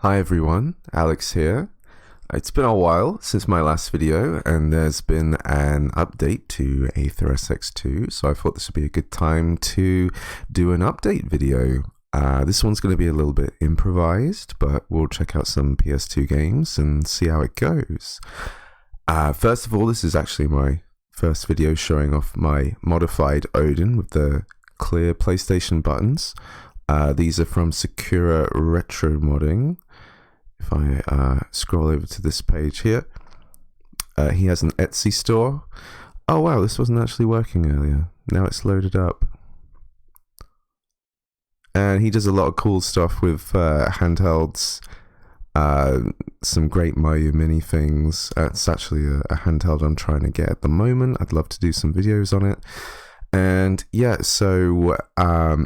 Hi everyone, Alex here. It's been a while since my last video and there's been an update to AetherSX2, so I thought this would be a good time to do an update video. This one's going to be a little bit improvised, but we'll check out some PS2 games and see how it goes. First of all, this is actually my first video showing off my modified Odin with the clear PlayStation buttons. These are from Sakura Retro Modding. If I scroll over to this page here, he has an Etsy store. Oh wow, this wasn't actually working earlier. Now it's loaded up. And he does a lot of cool stuff with handhelds. Some great Mario Mini things. It's actually a handheld I'm trying to get at the moment. I'd love to do some videos on it. And yeah, so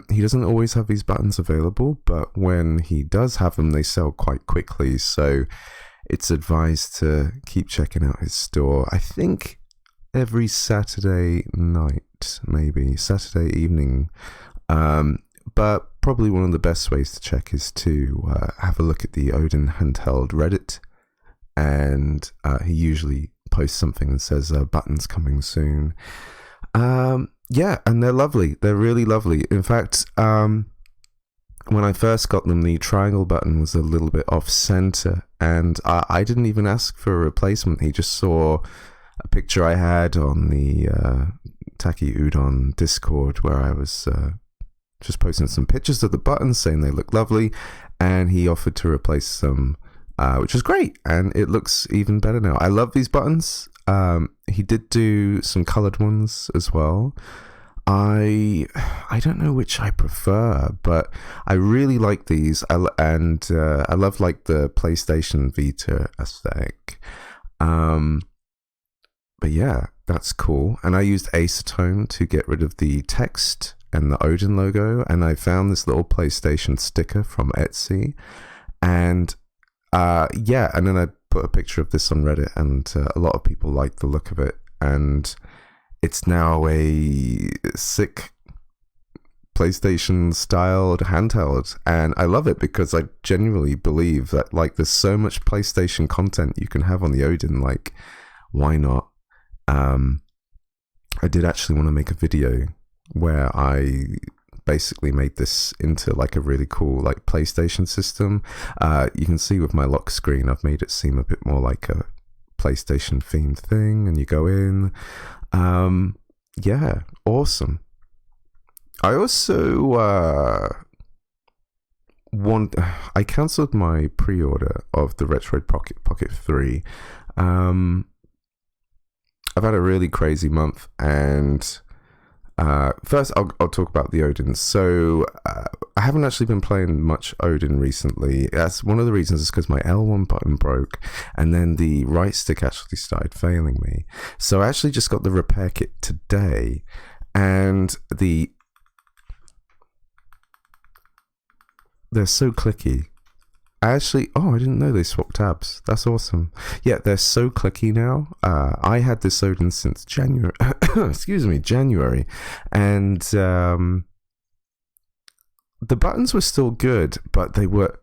he doesn't always have these buttons available, but when he does have them, they sell quite quickly. So it's advised to keep checking out his store. I think every Saturday night, maybe Saturday evening. But probably one of the best ways to check is to have a look at the Odin Handheld Reddit. And he usually posts something that says buttons coming soon. Yeah, and they're lovely. They're really lovely. In fact, when I first got them, the triangle button was a little bit off center, and I didn't even ask for a replacement. He just saw a picture I had on the Taki Udon Discord where I was just posting some pictures of the buttons saying they look lovely, and he offered to replace them, which was great, and it looks even better now. I love these buttons. He did do some colored ones as well. I don't know which I prefer, but I really like these. I love like the PlayStation Vita aesthetic. But yeah, that's cool. And I used acetone to get rid of the text and the Odin logo, and I found this little PlayStation sticker from Etsy, and yeah, and then I put a picture of this on Reddit, and a lot of people like the look of it, and it's now a sick PlayStation styled handheld, and I love it because I genuinely believe that like there's so much PlayStation content you can have on the Odin, like why not? I did actually want to make a video where I basically made this into like a really cool like PlayStation system. You can see with my lock screen I've made it seem a bit more like a PlayStation themed thing, and you go in. Yeah, awesome. I also I cancelled my pre-order of the Retroid Pocket 3. I've had a really crazy month, and first, I'll talk about the Odin. So, I haven't actually been playing much Odin recently. That's one of the reasons is because my L1 button broke, and then the right stick actually started failing me. So I actually just got the repair kit today, and they're so clicky. I didn't know they swapped tabs. That's awesome. Yeah, they're so clicky now. I had this Odin since January. January. And the buttons were still good, but they were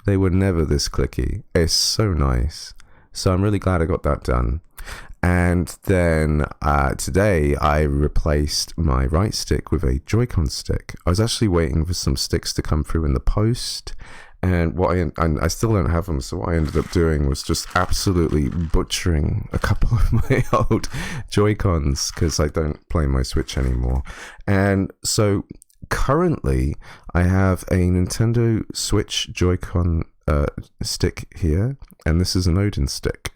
never this clicky. It's so nice. So I'm really glad I got that done. And then today I replaced my right stick with a Joy-Con stick. I was actually waiting for some sticks to come through in the post. And I still don't have them, so what I ended up doing was just absolutely butchering a couple of my old Joy-Cons because I don't play my Switch anymore. And so currently I have a Nintendo Switch Joy-Con stick here, and this is an Odin stick.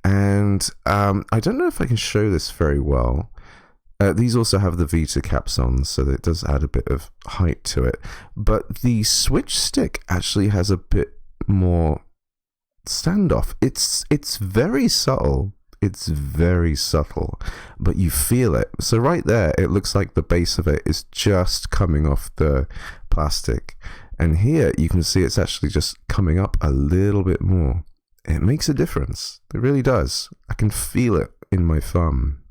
And I don't know if I can show this very well. These also have the Vita caps on, so that it does add a bit of height to it. But the Switch stick actually has a bit more standoff. It's very subtle. It's very subtle, but you feel it. So right there, it looks like the base of it is just coming off the plastic. And here, you can see it's actually just coming up a little bit more. It makes a difference. It really does. I can feel it in my thumb.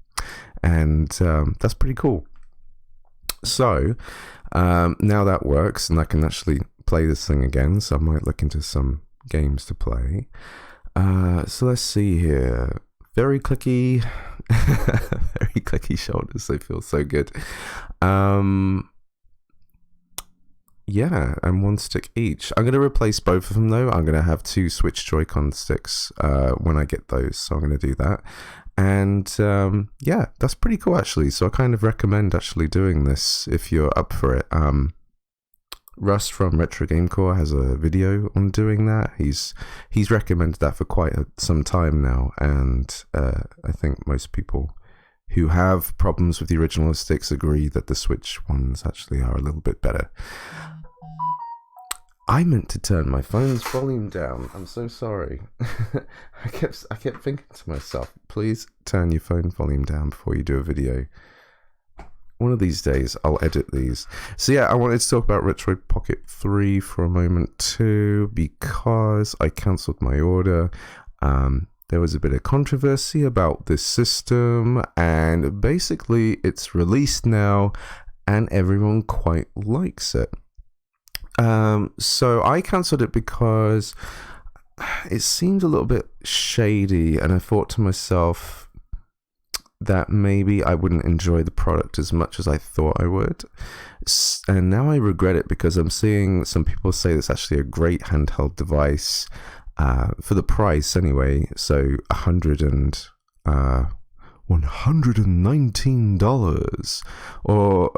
And that's pretty cool. So now that works, and I can actually play this thing again, so I might look into some games to play. So let's see here. Very clicky, very clicky shoulders. They feel so good. Yeah, and one stick each. I'm going to replace both of them though. I'm going to have 2 Switch Joy-Con sticks when I get those, so I'm going to do that. And yeah, that's pretty cool actually. So I kind of recommend actually doing this if you're up for it. Russ from Retro Game Core has a video on doing that. He's recommended that for quite some time now, and I think most people who have problems with the original sticks agree that the Switch ones actually are a little bit better. I meant to turn my phone's volume down. I'm so sorry. I kept thinking to myself, please turn your phone volume down before you do a video. One of these days, I'll edit these. So yeah, I wanted to talk about Retroid Pocket 3 for a moment too, because I cancelled my order. There was a bit of controversy about this system, and basically it's released now, and everyone quite likes it. So I cancelled it because it seemed a little bit shady, and I thought to myself that maybe I wouldn't enjoy the product as much as I thought I would. And now I regret it, because I'm seeing some people say it's actually a great handheld device for the price anyway. So $119 or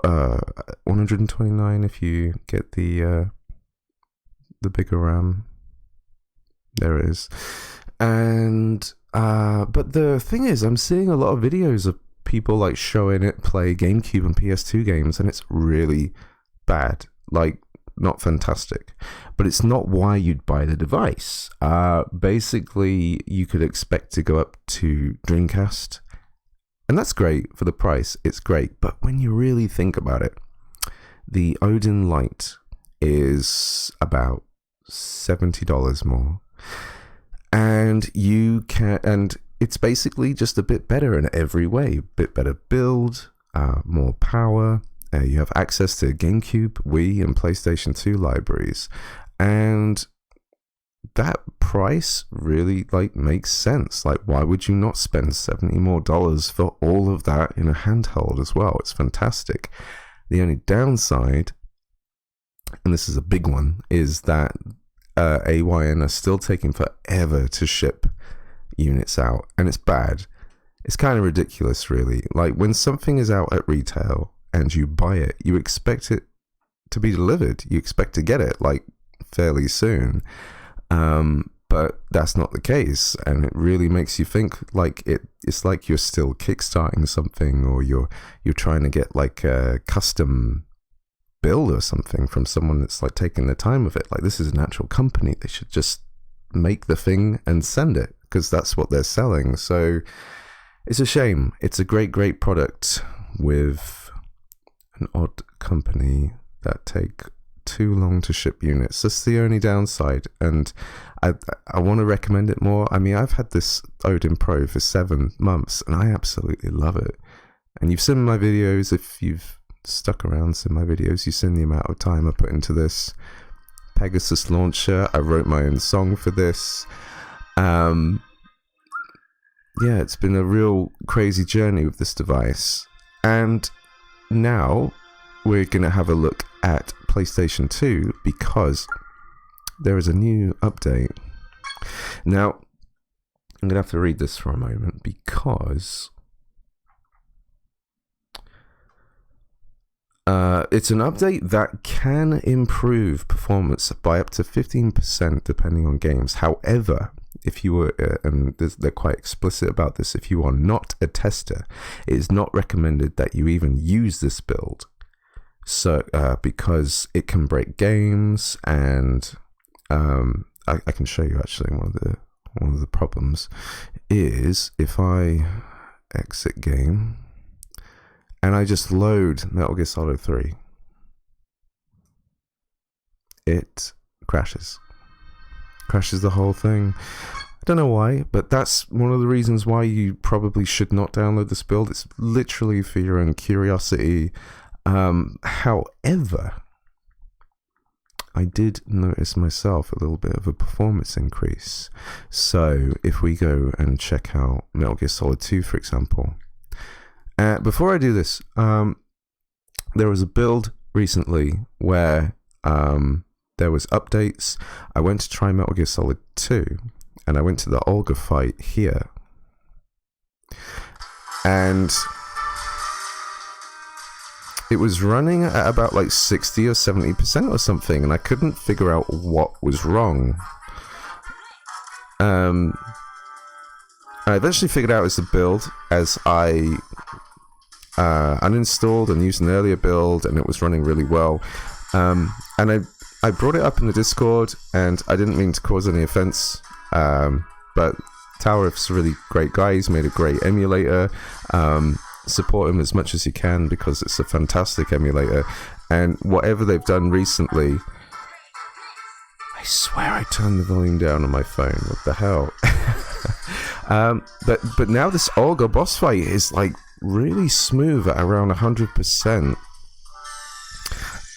$129 if you get the bigger RAM. There it is. And but the thing is, I'm seeing a lot of videos of people like showing it play GameCube and PS2 games, and it's really bad. Like, not fantastic. But it's not why you'd buy the device. Basically, you could expect to go up to Dreamcast, and that's great for the price. It's great. But when you really think about it, the Odin Lite is about $70 more. And it's basically just a bit better in every way. Bit better build, more power. You have access to GameCube, Wii, and PlayStation 2 libraries. And that price really makes sense. Like, why would you not spend $70 more for all of that in a handheld as well? It's fantastic. The only downside, and this is a big one, is that AYN are still taking forever to ship units out, and it's bad. It's kind of ridiculous, really. Like, when something is out at retail and you buy it, you expect it to be delivered. You expect to get it fairly soon, but that's not the case, and it really makes you think it's like you're still kickstarting something, or you're trying to get a custom build or something from someone that's taking the time of it. This is an actual company. They should just make the thing and send it, because that's what they're selling. So it's a shame. It's a great product with an odd company that take too long to ship units. That's the only downside, and I want to recommend it more. I mean, I've had this Odin Pro for 7 months, and I absolutely love it. And you've seen my videos. If you've stuck around in my videos, you've seen the amount of time I put into this. Pegasus launcher, I wrote my own song for this. Yeah, it's been a real crazy journey with this device. And now we're going to have a look at PlayStation 2, because there is a new update. Now, I'm going to have to read this for a moment, because it's an update that can improve performance by up to 15% depending on games. However, if you were, and they're quite explicit about this, if you are not a tester, it is not recommended that you even use this build. So, because it can break games, and I can show you actually one of the problems is if I exit game and I just load Metal Gear Solid 3, it crashes the whole thing. I don't know why, but that's one of the reasons why you probably should not download this build. It's literally for your own curiosity. However, I did notice myself a little bit of a performance increase. So if we go and check out Metal Gear Solid 2, for example. Before I do this, there was a build recently where there was updates. I went to try Metal Gear Solid 2, and I went to the Olga fight here. And it was running at about like 60 or 70% or something, and I couldn't figure out what was wrong. I eventually figured out it's the build, as I uninstalled and used an earlier build, and it was running really well. And I brought it up in the Discord, and I didn't mean to cause any offense, but Towerif's a really great guy. He's made a great emulator. Support him as much as you can, because it's a fantastic emulator. And whatever they've done recently, I swear I turned the volume down on my phone. What the hell? But now this Olga boss fight is like really smooth at around 100%.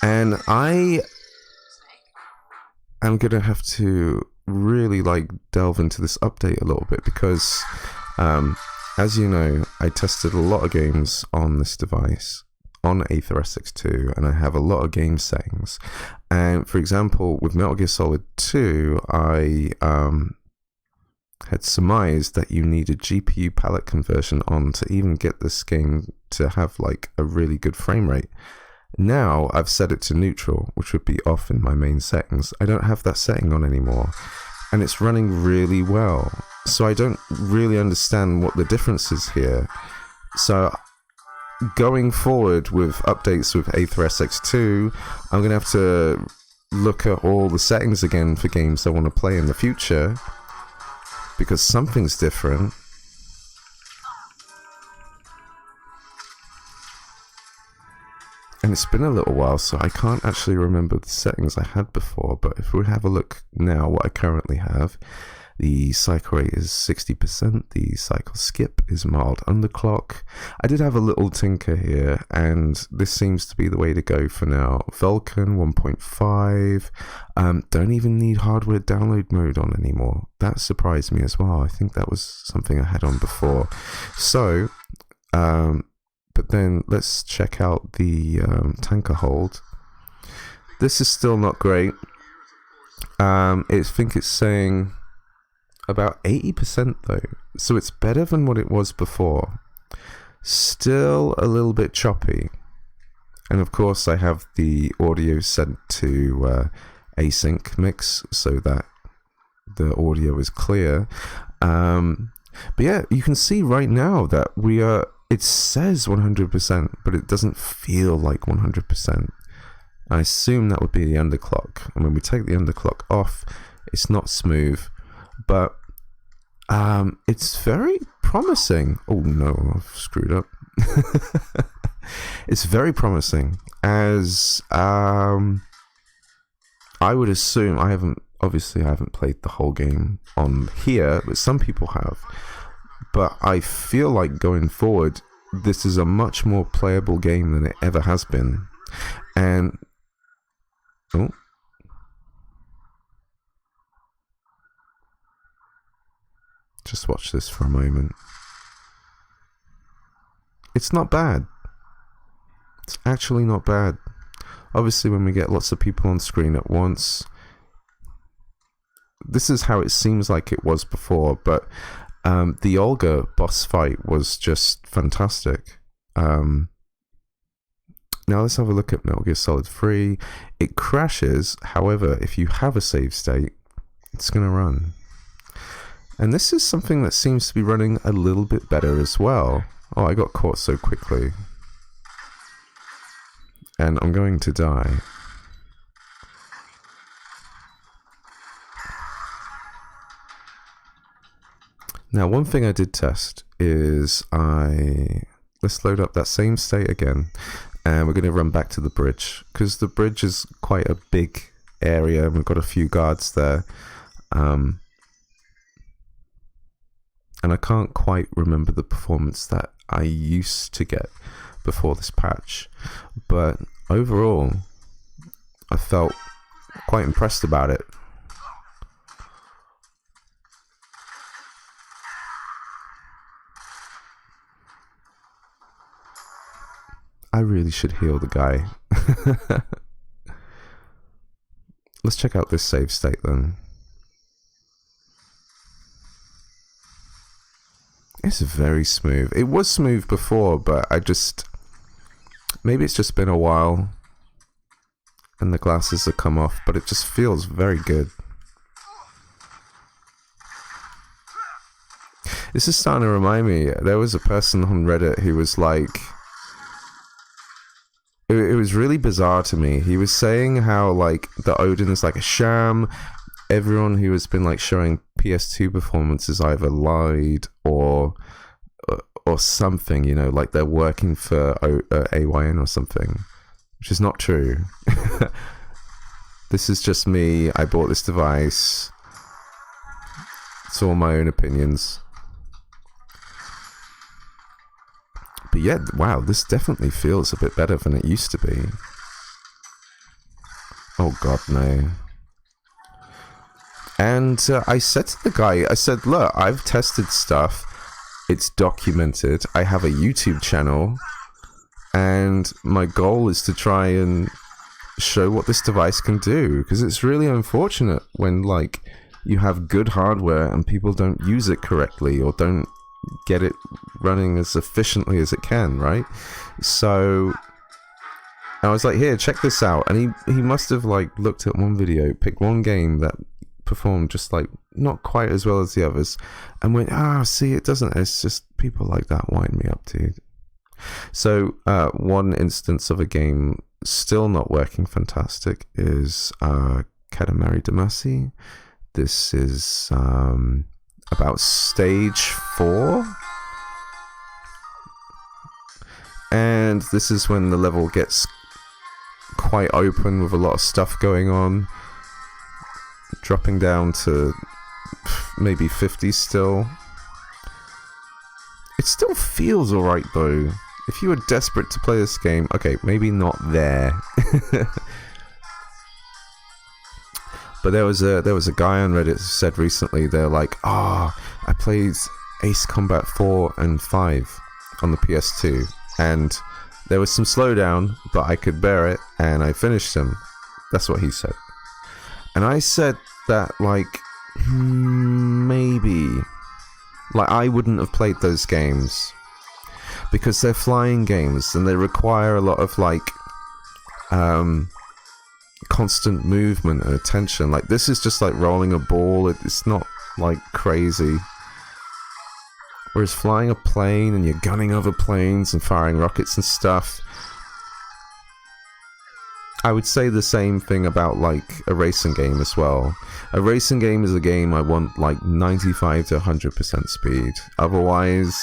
And I am gonna have to really like delve into this update a little bit, because as you know, I tested a lot of games on this device, on AetherSX2, and I have a lot of game settings. And for example, with Metal Gear Solid 2, I had surmised that you needed GPU palette conversion on to even get this game to have like a really good frame rate. Now I've set it to neutral, which would be off in my main settings. I don't have that setting on anymore, and it's running really well. So I don't really understand what the difference is here. So going forward with updates with AetherSX2, I'm going to have to look at all the settings again for games I want to play in the future, because something's different. And it's been a little while, so I can't actually remember the settings I had before. But if we have a look now, what I currently have, the cycle rate is 60%, the cycle skip is mild underclock. I did have a little tinker here, and this seems to be the way to go for now. Vulkan 1.5, don't even need hardware download mode on anymore. That surprised me as well. I think that was something I had on before. So, but then let's check out the tanker hold. This is still not great. I think it's saying about 80% though, so it's better than what it was before. Still a little bit choppy, and of course I have the audio set to async mix so that the audio is clear. But yeah, you can see right now that it says 100%, but it doesn't feel like 100%. I assume that would be the underclock, and when we take the underclock off, it's not smooth. But it's very promising. Oh no, I've screwed up. It's very promising, as I would assume. I haven't played the whole game on here, but some people have. But I feel like going forward, this is a much more playable game than it ever has been. And just watch this for a moment. It's not bad. It's actually not bad. Obviously, when we get lots of people on screen at once, this is how it seems like it was before. But the Olga boss fight was just fantastic. Now let's have a look at Metal Gear Solid 3. It crashes. However, if you have a save state, it's going to run. And this is something that seems to be running a little bit better as well. Oh, I got caught so quickly. And I'm going to die. Now, one thing I did test is let's load up that same state again. And we're going to run back to the bridge, because the bridge is quite a big area and we've got a few guards there. And I can't quite remember the performance that I used to get before this patch, but overall I felt quite impressed about it. I really should heal the guy. Let's check out this save state then. It's very smooth. It was smooth before, but maybe it's just been a while and the glasses have come off, but it just feels very good. This is starting to remind me, there was a person on Reddit who was like, it was really bizarre to me. He was saying how like the Odin is like a sham. Everyone who has been like showing PS2 performances either lied or something, you know, like they're working for AYN or something, which is not true. This is just me. I bought this device. It's all my own opinions. But yeah, wow, this definitely feels a bit better than it used to be. Oh god, no. And I said to the guy, I said, look, I've tested stuff. It's documented. I have a YouTube channel. And my goal is to try and show what this device can do. Because it's really unfortunate when, like, you have good hardware and people don't use it correctly or don't get it running as efficiently as it can, right? So I was like, here, check this out. And he must have, like, looked at one video, picked one game that performed just like not quite as well as the others and went, see, it doesn't, it's just people like that wind me up, dude. So one instance of a game still not working fantastic is Katamari Damacy. This is about stage 4, and this is when the level gets quite open with a lot of stuff going on, dropping down to maybe 50 still. It still feels alright though. If you were desperate to play this game, okay, maybe not there. But there was a guy on Reddit who said recently, they're like, I played Ace Combat 4 and 5 on the PS2, and there was some slowdown, but I could bear it, and I finished them. That's what he said. And I said that, like, maybe. Like, I wouldn't have played those games. Because they're flying games, and they require a lot of, like, constant movement and attention. Like, this is just like rolling a ball. It's not, like, crazy. Whereas flying a plane, and you're gunning over planes and firing rockets and stuff, I would say the same thing about, like, a racing game as well. A racing game is a game I want, like, 95 to 100% speed. Otherwise,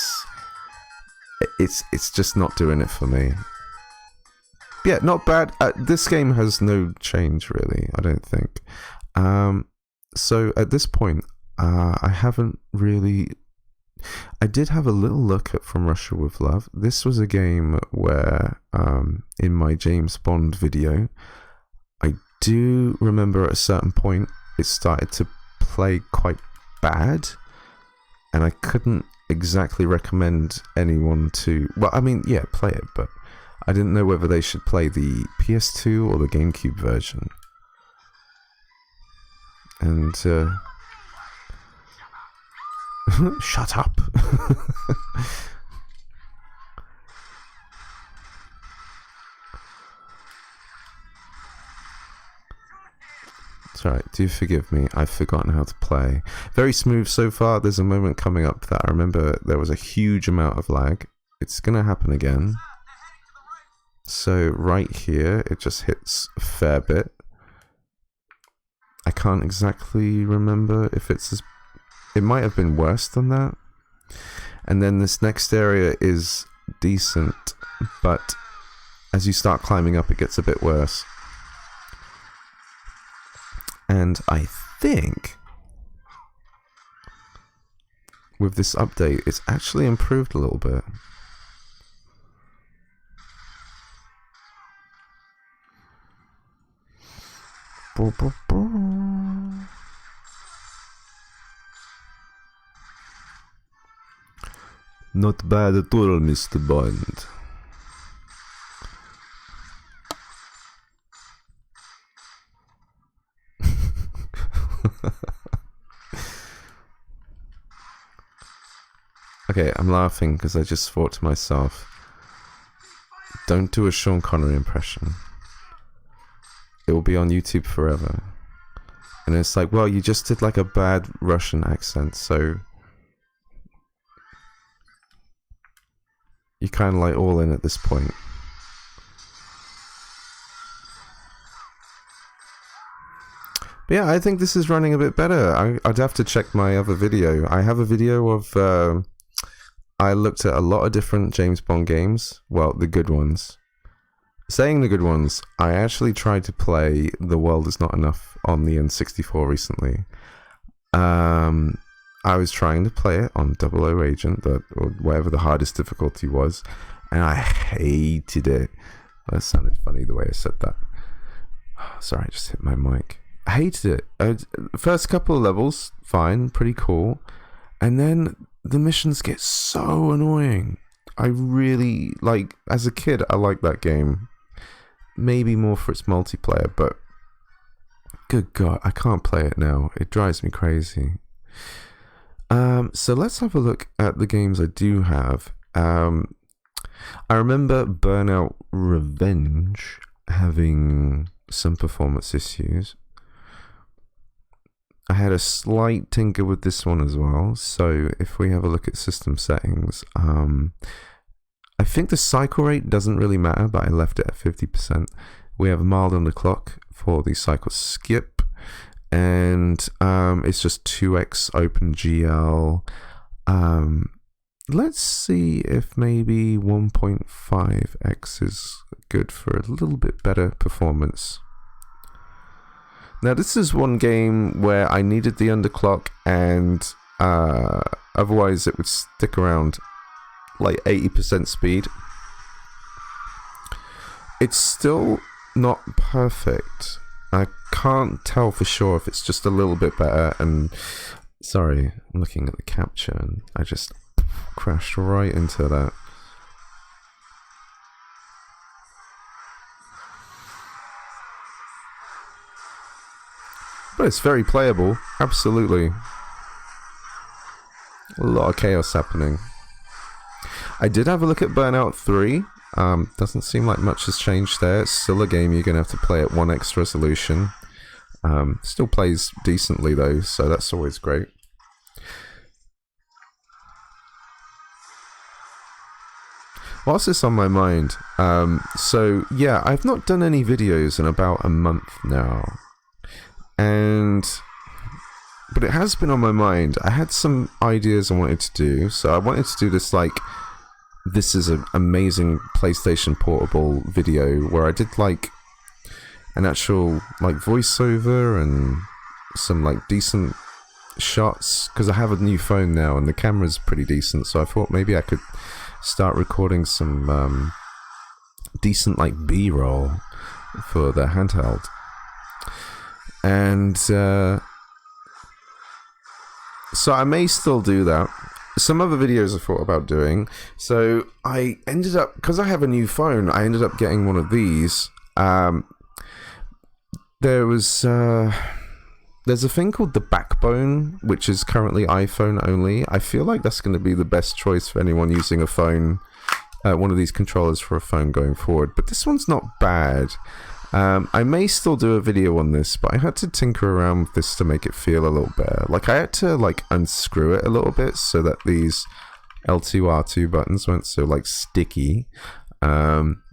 it's just not doing it for me. Yeah, not bad. This game has no change, really, I don't think. So, at this point, I haven't really... I did have a little look at From Russia With Love. This was a game where, in my James Bond video, I do remember at a certain point it started to play quite bad, and I couldn't exactly recommend anyone to... Well, I mean, yeah, play it, but I didn't know whether they should play the PS2 or the GameCube version. And, shut up. It's alright, do forgive me, I've forgotten how to play. Very smooth so far. There's a moment coming up that I remember there was a huge amount of lag. It's gonna happen again. So right here, it just hits a fair bit. I can't exactly remember if it's as... It might have been worse than that. And then this next area is decent, but as you start climbing up, it gets a bit worse. And I think with this update, it's actually improved a little bit. Not bad at all, Mr. Bond. Okay, I'm laughing because I just thought to myself, don't do a Sean Connery impression. It will be on YouTube forever. And it's like, well, you just did like a bad Russian accent, so you're kind of like all in at this point. But yeah, I think this is running a bit better. I'd have to check my other video. I have a video of, I looked at a lot of different James Bond games. Well, the good ones. Saying the good ones, I actually tried to play The World Is Not Enough on the N64 recently. I was trying to play it on 00 Agent, or whatever the hardest difficulty was, and I hated it. That sounded funny the way I said that. Sorry, I just hit my mic. I hated it. First couple of levels, fine, pretty cool. And then the missions get so annoying. I really, like, as a kid, I liked that game. Maybe more for its multiplayer, but good God, I can't play it now. It drives me crazy. So let's have a look at the games I do have. I remember Burnout Revenge having some performance issues. I had a slight tinker with this one as well. So if we have a look at system settings, I think the cycle rate doesn't really matter, but I left it at 50%. We have mild on the clock for the cycle skip, and it's just 2x OpenGL. Let's see if maybe 1.5x is good for a little bit better performance. Now, this is one game where I needed the underclock, and otherwise it would stick around like 80% speed. It's still not perfect. I can't tell for sure if it's just a little bit better. And sorry, I'm looking at the capture and I just crashed right into that. But it's very playable, absolutely. A lot of chaos happening. I did have a look at Burnout 3. Doesn't seem like much has changed there. It's still a game you're going to have to play at 1x resolution. Still plays decently though, so that's always great. Whilst it's on my mind, so yeah, I've not done any videos in about a month now. But it has been on my mind. I had some ideas I wanted to do. So I wanted to do this, like, this is an amazing PlayStation Portable video where I did, like, an actual, like, voiceover and some, like, decent shots. Because I have a new phone now and the camera's pretty decent. So I thought maybe I could start recording some decent, like, B-roll for the handheld. And so I may still do that. Some other videos I thought about doing. So I ended up, because I have a new phone, I ended up getting one of these. There's a thing called the Backbone, which is currently iPhone only. I feel like that's going to be the best choice for anyone using a phone, one of these controllers for a phone going forward. But this one's not bad. I may still do a video on this, but I had to tinker around with this to make it feel a little better. Like, I had to, like, unscrew it a little bit so that these L2, R2 buttons weren't so, like, sticky.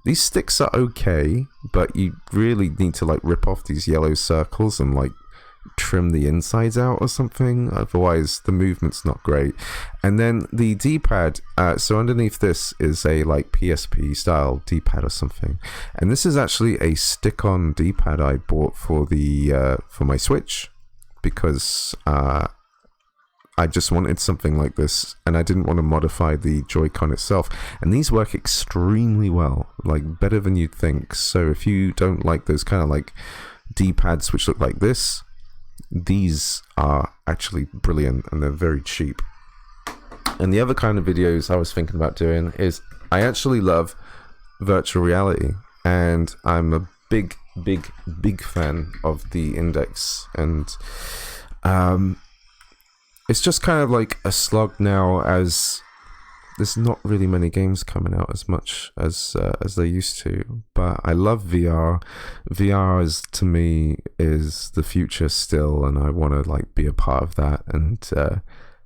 These sticks are okay, but you really need to, like, rip off these yellow circles and, like, trim the insides out or something. Otherwise, the movement's not great. And then the D-pad, so underneath this is a, like, PSP style D-pad or something. And this is actually a stick-on D-pad I bought for the for my Switch, because I just wanted something like this, and I didn't want to modify the Joy-Con itself. And these work extremely well, like better than you'd think. So if you don't like those kind of like D-pads which look like this. These are actually brilliant and they're very cheap. And the other kind of videos I was thinking about doing is, I actually love virtual reality, and I'm a big fan of the Index, and it's just kind of like a slog now, as there's not really many games coming out as much as they used to. But I love VR. VR is, to me, is the future still, and I want to like be a part of that. And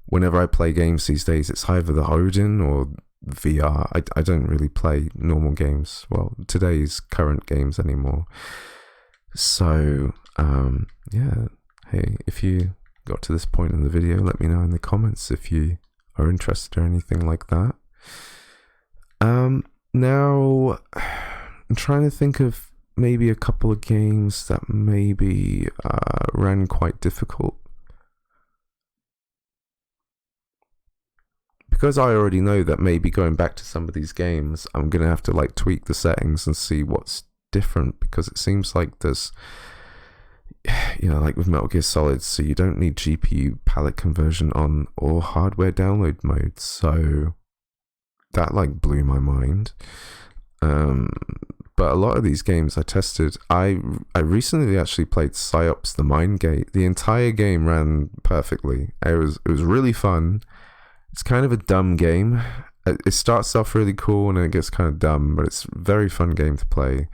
whenever I play games these days, it's either the Odin or VR. I don't really play normal games, well, today's current games anymore. So yeah, hey, if you got to this point in the video, let me know in the comments if you are interested or anything like that. Now I'm trying to think of maybe a couple of games that maybe ran quite difficult. Because I already know that maybe going back to some of these games, I'm going to have to like tweak the settings and see what's different, because it seems like there's, you know, like with Metal Gear Solid, so you don't need GPU palette conversion on or hardware download mode. So that like blew my mind. But a lot of these games I tested, I recently actually played Psyops the Mind Gate. The entire game ran perfectly. It was really fun. It's kind of a dumb game. It starts off really cool and then it gets kind of dumb, but it's a very fun game to play.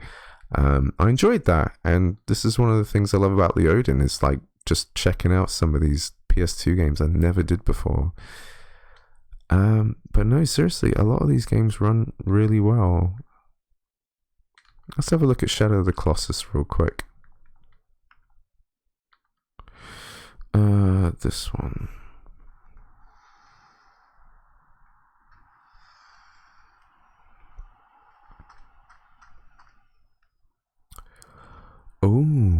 I enjoyed that, and this is one of the things I love about the Odin, is like just checking out some of these PS2 games I never did before. But no, seriously, a lot of these games run really well. Let's have a look at Shadow of the Colossus real quick. This one. Oh.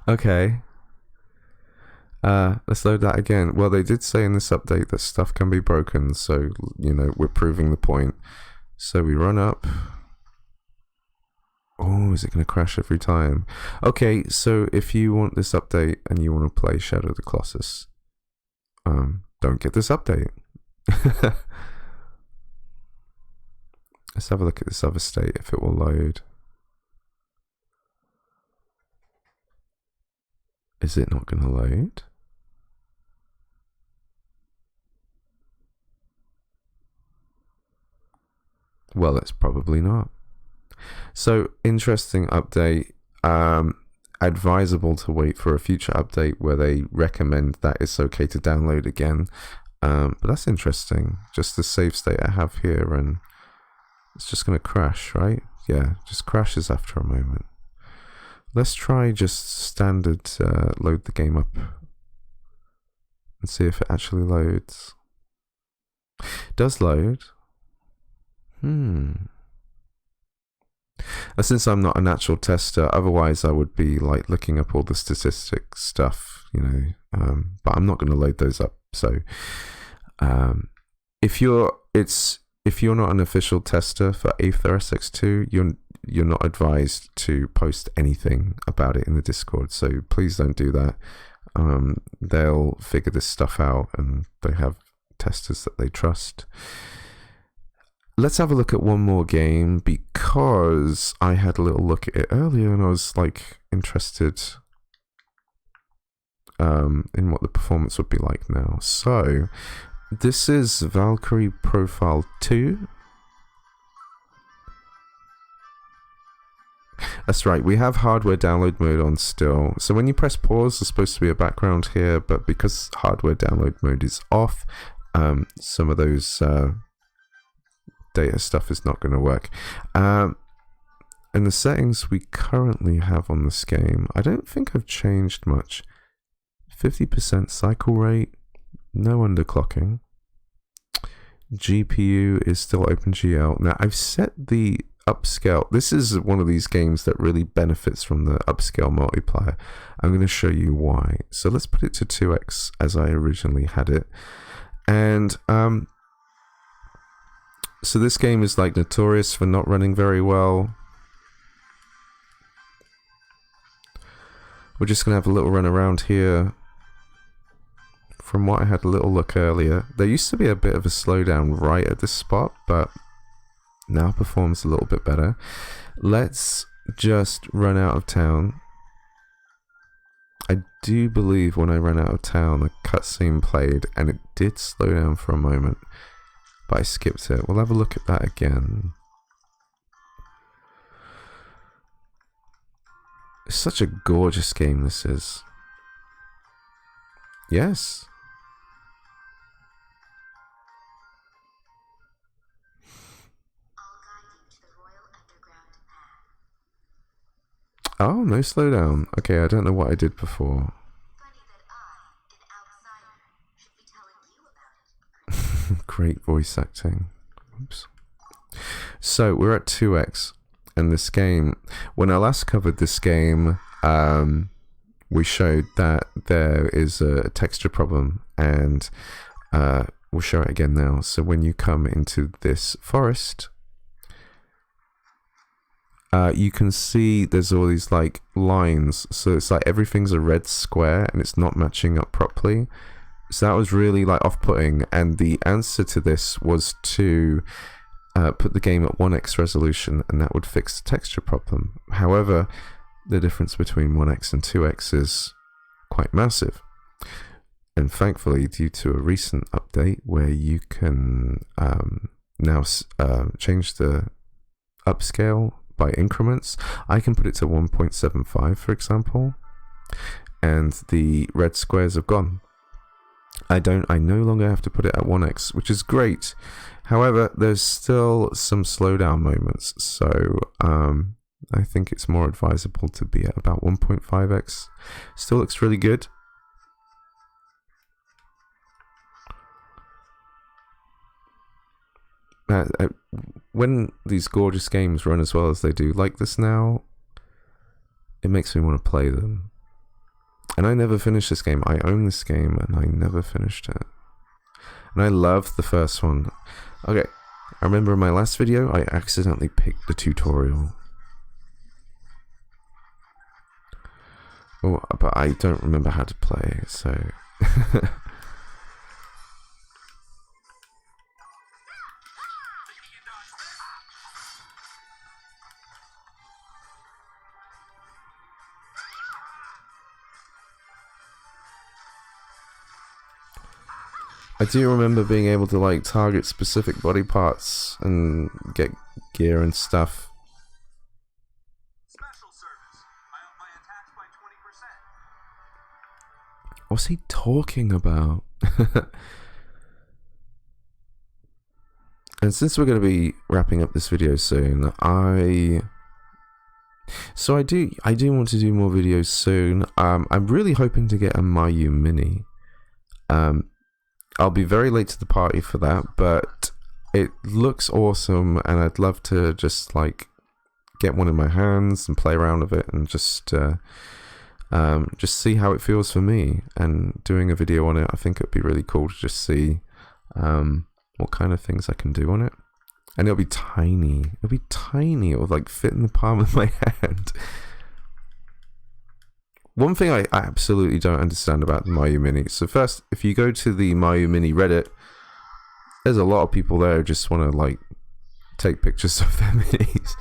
Okay. Let's load that again. Well, they did say in this update that stuff can be broken, so, you know, we're proving the point. So we run up. Oh, is it going to crash every time? Okay, so if you want this update and you want to play Shadow of the Colossus, don't get this update. Let's have a look at this other state, if it will load. Is it not going to load? Well, it's probably not. So, interesting update. Advisable to wait for a future update where they recommend that it's okay to download again. But that's interesting. Just the save state I have here, and it's just going to crash, right? Yeah, just crashes after a moment. Let's try just standard load the game up and see if it actually loads. It does load. Since I'm not a natural tester, otherwise I would be like looking up all the statistics stuff, you know, but I'm not going to load those up. So if you're not an official tester for AetherSX2, you're not advised to post anything about it in the Discord, so please don't do that. They'll figure this stuff out, and they have testers that they trust. Let's have a look at one more game, because I had a little look at it earlier and I was like interested in what the performance would be like now. So this is Valkyrie Profile 2. That's right, we have hardware download mode on still. So when you press pause, there's supposed to be a background here, but because hardware download mode is off, some of those data stuff is not going to work. And the settings we currently have on this game, I don't think I've changed much. 50% cycle rate, no underclocking. GPU is still OpenGL. Now I've set the upscale. This is one of these games that really benefits from the upscale multiplier. I'm going to show you why. So let's put it to 2x as I originally had it. And so this game is like notorious for not running very well. We're just going to have a little run around here. From what I had a little look earlier, there used to be a bit of a slowdown right at this spot, but now performs a little bit better. Let's just run out of town. I do believe when I ran out of town, the cutscene played, and it did slow down for a moment, but I skipped it. We'll have a look at that again. It's such a gorgeous game, this is. Yes. Oh, no slowdown. Okay, I don't know what I did before. Great voice acting. Oops. So, we're at 2x. And this game, when I last covered this game, we showed that there is a texture problem. And we'll show it again now. So, when you come into this forest, you can see there's all these like lines, so it's like everything's a red square and it's not matching up properly. So that was really like off-putting, and the answer to this was to put the game at 1x resolution, and that would fix the texture problem. However, the difference between 1x and 2x is quite massive, and thankfully due to a recent update where you can now change the upscale by increments, I can put it to 1.75 for example, and the red squares have gone. I no longer have to put it at 1x, which is great. However, there's still some slowdown moments, so I think it's more advisable to be at about 1.5x. Still looks really good. When these gorgeous games run as well as they do like this now, it makes me want to play them. And I never finished this game. I own this game and I never finished it. And I loved the first one. Okay, I remember in my last video I accidentally picked the tutorial. Oh, but I don't remember how to play, so... I do remember being able to like target specific body parts and get gear and stuff. Special service. I up my attacks by 20%. What's he talking about? And since we're going to be wrapping up this video soon, I do want to do more videos soon. I'm really hoping to get a Mayu Mini. I'll be very late to the party for that, but it looks awesome, and I'd love to just like get one in my hands and play around with it and just see how it feels for me. And doing a video on it, I think it'd be really cool to just see what kind of things I can do on it. And it'll be tiny. It'll be tiny. It'll like fit in the palm of my hand. One thing I absolutely don't understand about the Mayu Mini. So first, if you go to the Mayu Mini Reddit, there's a lot of people there who just want to like take pictures of their minis.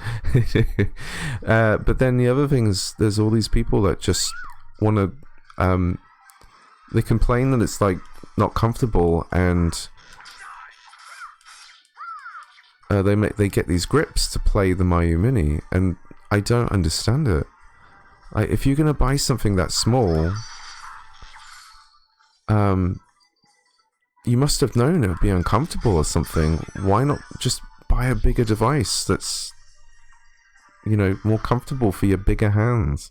But then the other thing is, there's all these people that just want to. They complain that it's like not comfortable, and they get these grips to play the Mayu Mini, and I don't understand it. Like, if you're gonna buy something that small, you must have known it would be uncomfortable or something. Why not just buy a bigger device that's, you know, more comfortable for your bigger hands?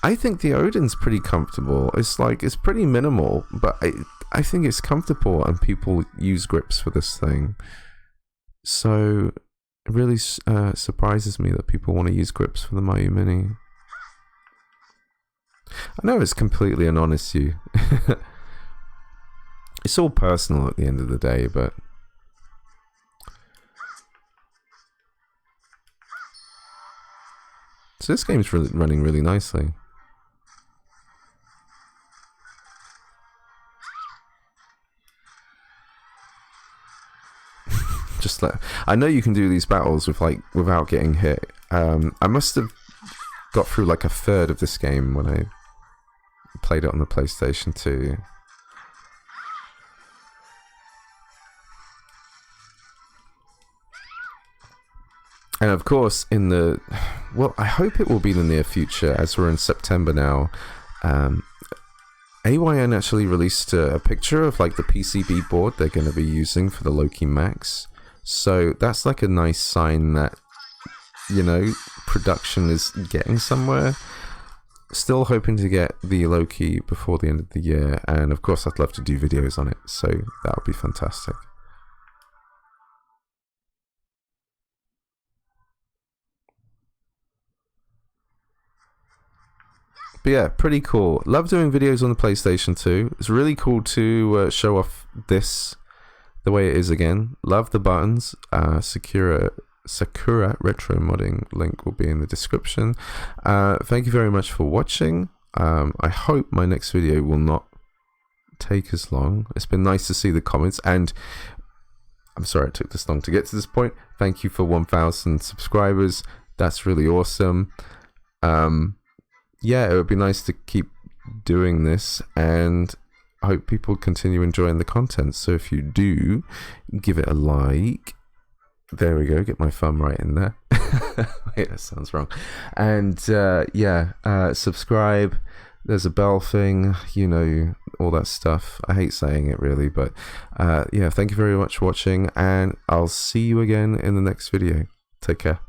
I think the Odin's pretty comfortable. It's like, it's pretty minimal, but I think it's comfortable, and people use grips for this thing. So it really surprises me that people want to use grips for the Mayu Mini. I know it's completely an honest issue. It's all personal at the end of the day, but... So this game's running really nicely. just let. I know you can do these battles with like without getting hit. I must have got through like a third of this game when I played it on the PlayStation 2. And of course, in the, well, I hope it will be the near future, as we're in September now. AYN actually released a picture of like the PCB board they're going to be using for the Loki Max. So that's like a nice sign that, you know, production is getting somewhere. Still hoping to get the Loki before the end of the year. And of course, I'd love to do videos on it. So that would be fantastic. But yeah, pretty cool. Love doing videos on the PlayStation 2. It's really cool to show off this the way it is again. Love the buttons. Sakura retro modding link will be in the description. Thank you very much for watching. I hope my next video will not take as long. It's been nice to see the comments, and I'm sorry it took this long to get to this point. Thank you for 1,000 subscribers. That's really awesome. Yeah, it would be nice to keep doing this, and I hope people continue enjoying the content. So if you do, give it a like. There we go, get my thumb right in there. Wait, that sounds wrong. And subscribe. There's a bell thing, you know, all that stuff. I hate saying it really, but yeah, thank you very much for watching, and I'll see you again in the next video. Take care.